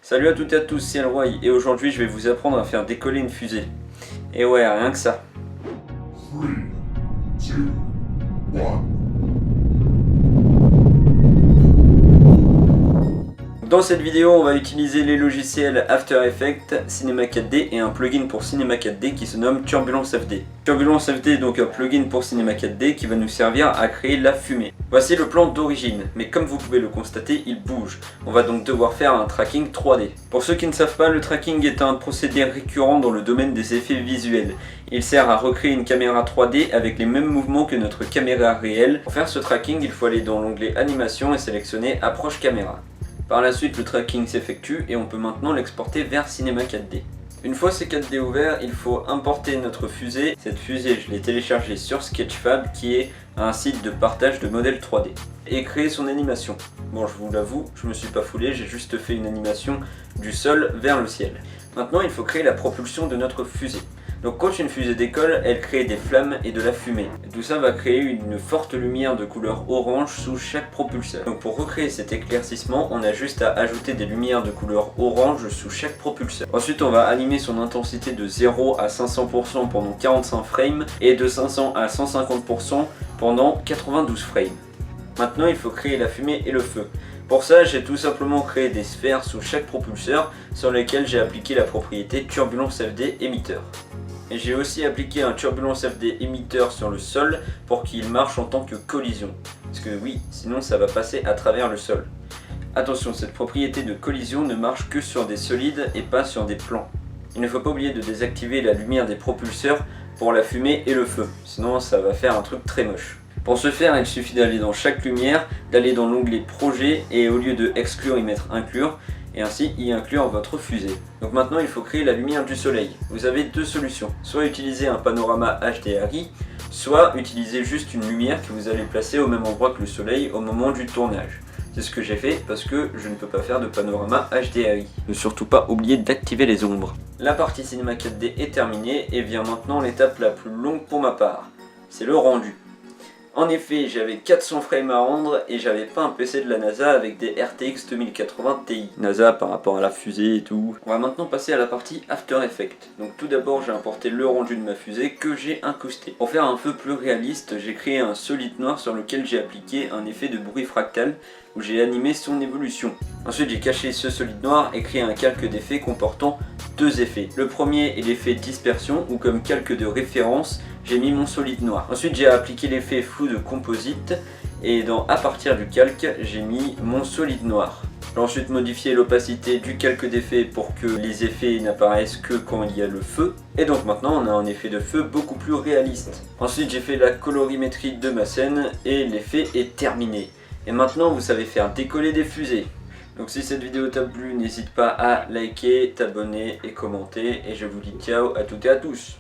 Salut à toutes et à tous, c'est Elroy et aujourd'hui je vais vous apprendre à faire décoller une fusée. Et ouais, rien que ça. 3, 2, 1. Dans cette vidéo, on va utiliser les logiciels After Effects, Cinema 4D et un plugin pour Cinema 4D qui se nomme Turbulence FD. Turbulence FD est donc un plugin pour Cinema 4D qui va nous servir à créer la fumée. Voici le plan d'origine, mais comme vous pouvez le constater, il bouge. On va donc devoir faire un tracking 3D. Pour ceux qui ne savent pas, le tracking est un procédé récurrent dans le domaine des effets visuels. Il sert à recréer une caméra 3D avec les mêmes mouvements que notre caméra réelle. Pour faire ce tracking, il faut aller dans l'onglet Animation et sélectionner Approche caméra. Par la suite, le tracking s'effectue et on peut maintenant l'exporter vers Cinema 4D. Une fois ces 4D ouverts, il faut importer notre fusée. Cette fusée, je l'ai téléchargée sur Sketchfab, qui est un site de partage de modèles 3D. Et créer son animation. Bon, je vous l'avoue, je me suis pas foulé, j'ai juste fait une animation du sol vers le ciel. Maintenant, il faut créer la propulsion de notre fusée. Donc quand une fusée décolle, elle crée des flammes et de la fumée. Et tout ça va créer une forte lumière de couleur orange sous chaque propulseur. Donc pour recréer cet éclaircissement, on a juste à ajouter des lumières de couleur orange sous chaque propulseur. Ensuite, on va animer son intensité de 0 à 500% pendant 45 frames et de 500 à 150% pendant 92 frames. Maintenant, il faut créer la fumée et le feu. Pour ça, j'ai tout simplement créé des sphères sous chaque propulseur sur lesquelles j'ai appliqué la propriété Turbulence FD émetteur. Et j'ai aussi appliqué un Turbulence FD émetteur sur le sol pour qu'il marche en tant que collision. Parce que oui, sinon ça va passer à travers le sol. Attention, cette propriété de collision ne marche que sur des solides et pas sur des plans. Il ne faut pas oublier de désactiver la lumière des propulseurs pour la fumée et le feu, sinon ça va faire un truc très moche. Pour ce faire, il suffit d'aller dans chaque lumière, d'aller dans l'onglet projet et au lieu de exclure y mettre inclure, et ainsi y inclure votre fusée. Donc maintenant il faut créer la lumière du soleil. Vous avez deux solutions, soit utiliser un panorama HDRI, soit utiliser juste une lumière que vous allez placer au même endroit que le soleil au moment du tournage. C'est ce que j'ai fait parce que je ne peux pas faire de panorama HDRI. Ne surtout pas oublier d'activer les ombres. La partie Cinema 4D est terminée et vient maintenant l'étape la plus longue pour ma part. C'est le rendu. En effet, j'avais 400 frames à rendre et j'avais pas un PC de la NASA avec des RTX 2080 Ti. NASA par rapport à la fusée et tout. On va maintenant passer à la partie After Effects. Donc tout d'abord, j'ai importé le rendu de ma fusée que j'ai incrusté. Pour faire un feu plus réaliste, j'ai créé un solide noir sur lequel j'ai appliqué un effet de bruit fractal où j'ai animé son évolution. Ensuite, j'ai caché ce solide noir et créé un calque d'effet comportant deux effets. Le premier est l'effet dispersion où comme calque de référence, j'ai mis mon solide noir. Ensuite, j'ai appliqué l'effet flou de composite et à partir du calque, j'ai mis mon solide noir. J'ai ensuite modifié l'opacité du calque d'effet pour que les effets n'apparaissent que quand il y a le feu. Et donc maintenant, on a un effet de feu beaucoup plus réaliste. Ensuite, j'ai fait la colorimétrie de ma scène et l'effet est terminé. Et maintenant, vous savez faire décoller des fusées. Donc si cette vidéo t'a plu, n'hésite pas à liker, t'abonner et commenter. Et je vous dis ciao à toutes et à tous.